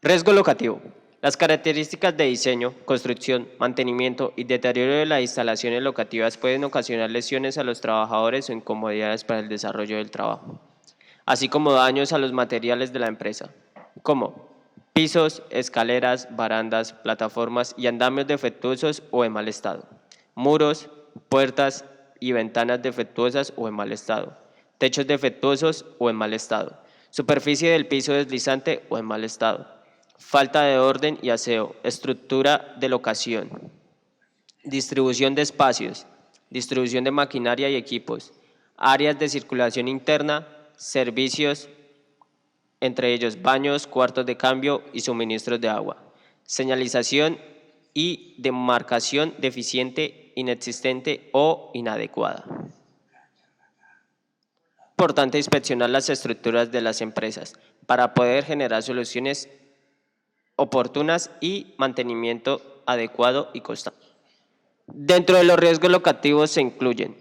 Riesgo locativo. Las características de diseño, construcción, mantenimiento y deterioro de las instalaciones locativas pueden ocasionar lesiones a los trabajadores o incomodidades para el desarrollo del trabajo, así como daños a los materiales de la empresa, como pisos, escaleras, barandas, plataformas y andamios defectuosos o en mal estado, muros, puertas y ventanas defectuosas o en mal estado, techos defectuosos o en mal estado, superficie del piso deslizante o en mal estado, falta de orden y aseo, estructura de locación, distribución de espacios, distribución de maquinaria y equipos, áreas de circulación interna, servicios, entre ellos baños, cuartos de cambio y suministros de agua, señalización y demarcación deficiente, inexistente o inadecuada. Es importante inspeccionar las estructuras de las empresas para poder generar soluciones oportunas y mantenimiento adecuado y constante. Dentro de los riesgos locativos se incluyen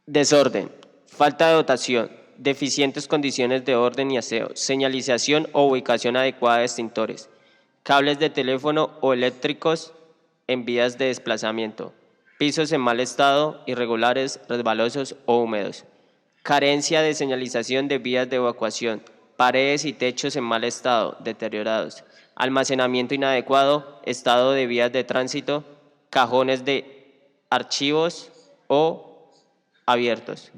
desorden, falta de dotación, deficientes condiciones de orden y aseo, señalización o ubicación adecuada de extintores, cables de teléfono o eléctricos en vías de desplazamiento, pisos en mal estado, irregulares, resbalosos o húmedos, carencia de señalización de vías de evacuación, paredes y techos en mal estado, deteriorados, almacenamiento inadecuado, estado de vías de tránsito, cajones de archivos o abiertos.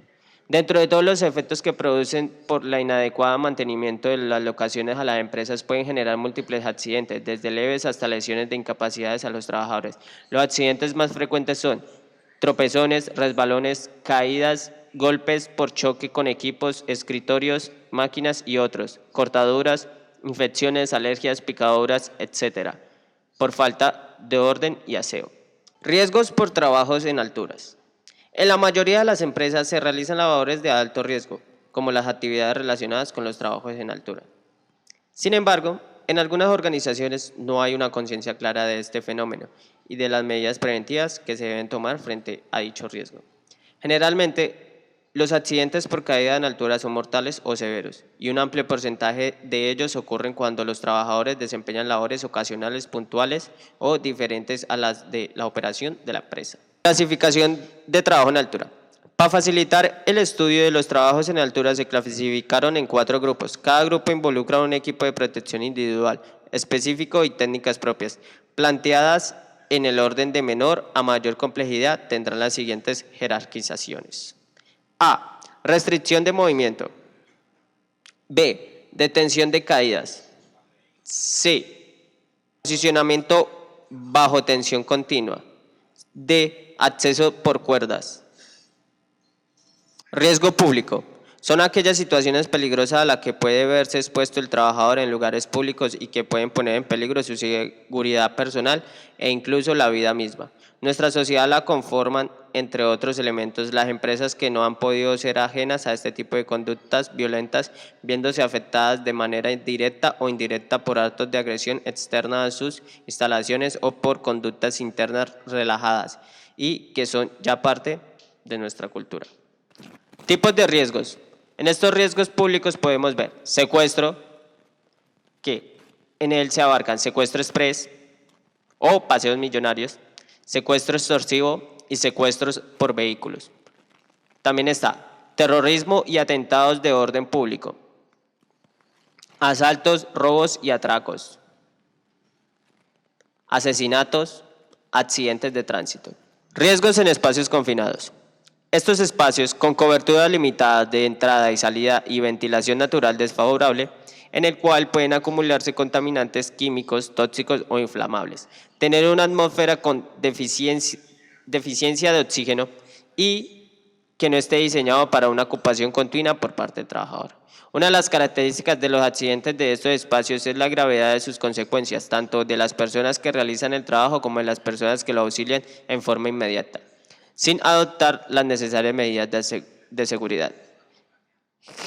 Dentro de todos los efectos que producen por la inadecuada mantenimiento de las locaciones a las empresas pueden generar múltiples accidentes, desde leves hasta lesiones de incapacidades a los trabajadores. Los accidentes más frecuentes son tropezones, resbalones, caídas, golpes por choque con equipos, escritorios, máquinas y otros, cortaduras, infecciones, alergias, picaduras, etc., por falta de orden y aseo. Riesgos por trabajos en alturas. En la mayoría de las empresas se realizan labores de alto riesgo, como las actividades relacionadas con los trabajos en altura. Sin embargo, en algunas organizaciones no hay una conciencia clara de este fenómeno y de las medidas preventivas que se deben tomar frente a dicho riesgo. Generalmente, los accidentes por caída en altura son mortales o severos, y un amplio porcentaje de ellos ocurren cuando los trabajadores desempeñan labores ocasionales puntuales o diferentes a las de la operación de la empresa. Clasificación de trabajo en altura. Para facilitar el estudio de los trabajos en altura se clasificaron en 4 grupos. Cada grupo involucra un equipo de protección individual, específico y técnicas propias. Planteadas en el orden de menor a mayor complejidad tendrán las siguientes jerarquizaciones. A. Restricción de movimiento. B. Detención de caídas. C. Posicionamiento bajo tensión continua. D. Acceso por cuerdas. Riesgo público. Son aquellas situaciones peligrosas a las que puede verse expuesto el trabajador en lugares públicos y que pueden poner en peligro su seguridad personal e incluso la vida misma. Nuestra sociedad la conforman, entre otros elementos, las empresas que no han podido ser ajenas a este tipo de conductas violentas, viéndose afectadas de manera directa o indirecta por actos de agresión externa a sus instalaciones o por conductas internas relajadas y que son ya parte de nuestra cultura. Tipos de riesgos. En estos riesgos públicos podemos ver secuestro, que en él se abarcan secuestro express o paseos millonarios, secuestro extorsivo y secuestros por vehículos. También está terrorismo y atentados de orden público, asaltos, robos y atracos, asesinatos, accidentes de tránsito. Riesgos en espacios confinados. Estos espacios, con cobertura limitada de entrada y salida y ventilación natural desfavorable, en el cual pueden acumularse contaminantes químicos, tóxicos o inflamables, tener una atmósfera con deficiencia de oxígeno y que no esté diseñado para una ocupación continua por parte del trabajador. Una de las características de los accidentes de estos espacios es la gravedad de sus consecuencias, tanto de las personas que realizan el trabajo como de las personas que lo auxilian en forma inmediata, sin adoptar las necesarias medidas de seguridad.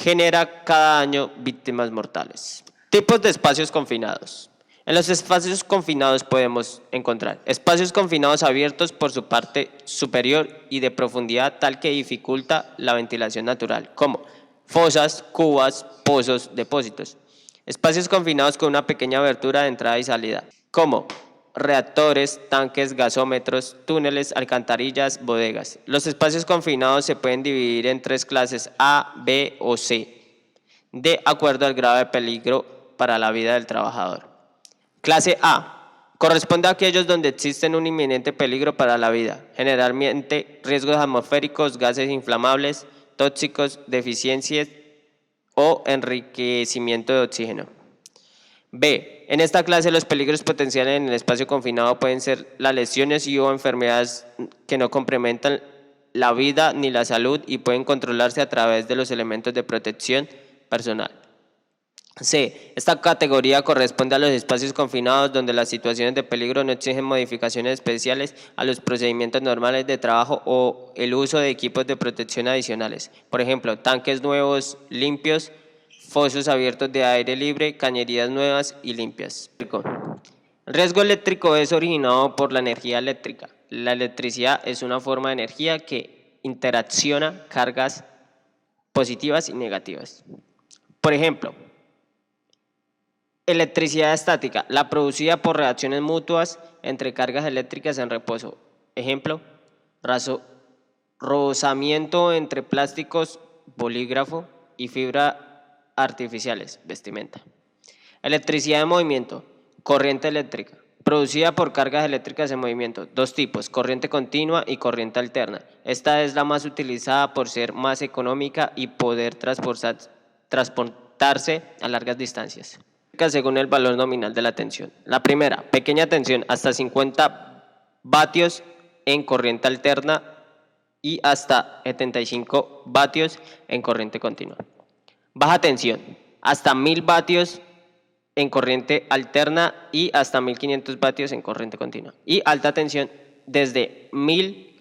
Genera cada año víctimas mortales. Tipos de espacios confinados. En los espacios confinados podemos encontrar espacios confinados abiertos por su parte superior y de profundidad tal que dificulta la ventilación natural, como fosas, cubas, pozos, depósitos. Espacios confinados con una pequeña abertura de entrada y salida, como reactores, tanques, gasómetros, túneles, alcantarillas, bodegas. Los espacios confinados se pueden dividir en tres clases A, B o C, de acuerdo al grado de peligro para la vida del trabajador. Clase A. Corresponde a aquellos donde existen un inminente peligro para la vida, generalmente riesgos atmosféricos, gases inflamables, tóxicos, deficiencias o enriquecimiento de oxígeno. B. En esta clase los peligros potenciales en el espacio confinado pueden ser las lesiones y o enfermedades que no comprometan la vida ni la salud y pueden controlarse a través de los elementos de protección personal. C. Esta categoría corresponde a los espacios confinados donde las situaciones de peligro no exigen modificaciones especiales a los procedimientos normales de trabajo o el uso de equipos de protección adicionales. Por ejemplo, tanques nuevos, limpios, fosos abiertos de aire libre, cañerías nuevas y limpias. El riesgo eléctrico es originado por la energía eléctrica. La electricidad es una forma de energía que interacciona cargas positivas y negativas. Por ejemplo, electricidad estática, la producida por reacciones mutuas entre cargas eléctricas en reposo. Ejemplo, rozamiento entre plásticos, bolígrafo y fibra artificiales, vestimenta. Electricidad de movimiento, corriente eléctrica, producida por cargas eléctricas en movimiento. Dos tipos, corriente continua y corriente alterna. Esta es la más utilizada por ser más económica y poder transportarse a largas distancias. Según el valor nominal de la tensión. La primera, pequeña tensión, hasta 50 vatios en corriente alterna y hasta 75 vatios en corriente continua. Baja tensión, hasta 1000 vatios en corriente alterna y hasta 1500 vatios en corriente continua. Y alta tensión, desde 1000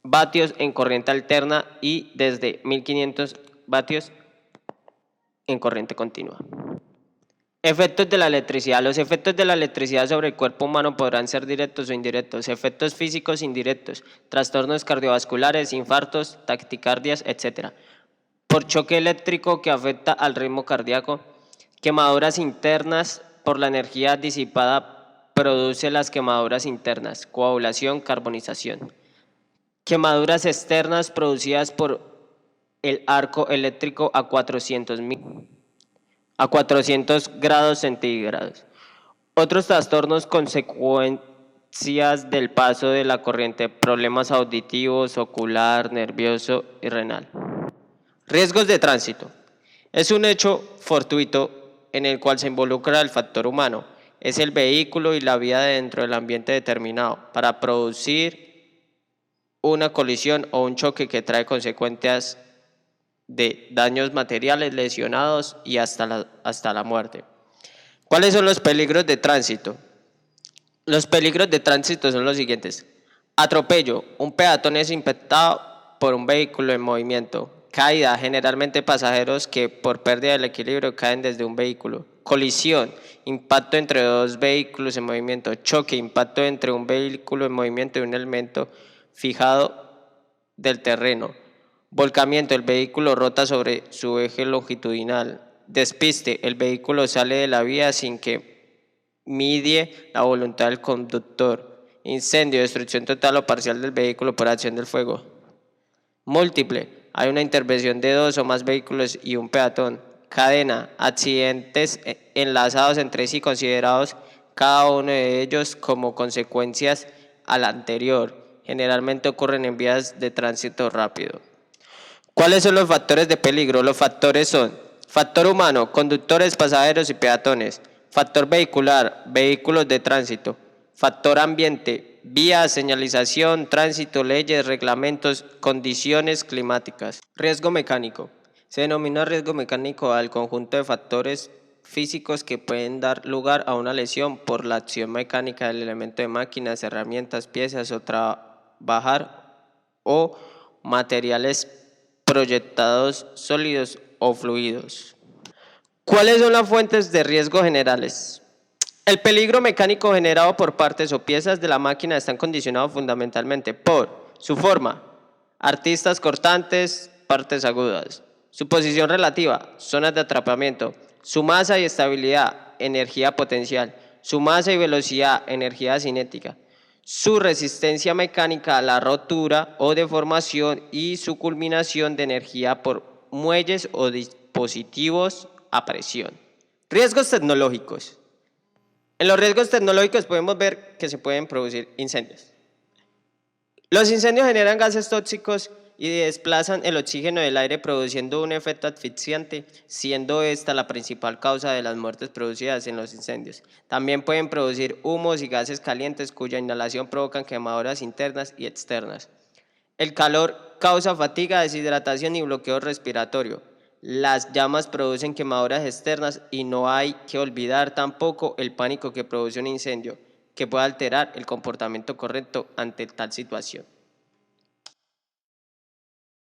vatios en corriente alterna y desde 1500 vatios en corriente continua. Efectos de la electricidad. Los efectos de la electricidad sobre el cuerpo humano podrán ser directos o indirectos. Efectos físicos indirectos, trastornos cardiovasculares, infartos, taquicardias, etc. Por choque eléctrico que afecta al ritmo cardíaco. Quemaduras internas por la energía disipada produce las quemaduras internas. Coagulación, carbonización. Quemaduras externas producidas por el arco eléctrico a 400 grados centígrados. Otros trastornos consecuencias del paso de la corriente, problemas auditivos, ocular, nervioso y renal. Riesgos de tránsito. Es un hecho fortuito en el cual se involucra el factor humano. Es el vehículo y la vía dentro del ambiente determinado para producir una colisión o un choque que trae consecuencias de daños materiales, lesionados y hasta la muerte. ¿Cuáles son los peligros de tránsito? Los peligros de tránsito son los siguientes. Atropello. Un peatón es impactado por un vehículo en movimiento. Caída. Generalmente pasajeros que por pérdida del equilibrio caen desde un vehículo. Colisión. Impacto entre dos vehículos en movimiento. Choque. Impacto entre un vehículo en movimiento y un elemento fijado del terreno. Volcamiento, el vehículo rota sobre su eje longitudinal. Despiste, el vehículo sale de la vía sin que midie la voluntad del conductor. Incendio, destrucción total o parcial del vehículo por acción del fuego. Múltiple, hay una intervención de dos o más vehículos y un peatón. Cadena, accidentes enlazados entre sí considerados cada uno de ellos como consecuencias al anterior. Generalmente ocurren en vías de tránsito rápido. ¿Cuáles son los factores de peligro? Los factores son factor humano, conductores, pasajeros y peatones. Factor vehicular, vehículos de tránsito. Factor ambiente, vías, señalización, tránsito, leyes, reglamentos, condiciones climáticas. Riesgo mecánico. Se denomina riesgo mecánico al conjunto de factores físicos que pueden dar lugar a una lesión por la acción mecánica del elemento de máquinas, herramientas, piezas o trabajar o materiales proyectados sólidos o fluidos. ¿Cuáles son las fuentes de riesgo generales? El peligro mecánico generado por partes o piezas de la máquina están condicionados fundamentalmente por su forma, aristas cortantes, partes agudas, su posición relativa, zonas de atrapamiento, su masa y estabilidad, energía potencial, su masa y velocidad, energía cinética, su resistencia mecánica a la rotura o deformación y su culminación de energía por muelles o dispositivos a presión. Riesgos tecnológicos. En los riesgos tecnológicos podemos ver que se pueden producir incendios. Los incendios generan gases tóxicos y desplazan el oxígeno del aire produciendo un efecto asfixiante, siendo esta la principal causa de las muertes producidas en los incendios. También pueden producir humos y gases calientes cuya inhalación provocan quemaduras internas y externas. El calor causa fatiga, deshidratación y bloqueo respiratorio. Las llamas producen quemaduras externas y no hay que olvidar tampoco el pánico que produce un incendio, que puede alterar el comportamiento correcto ante tal situación.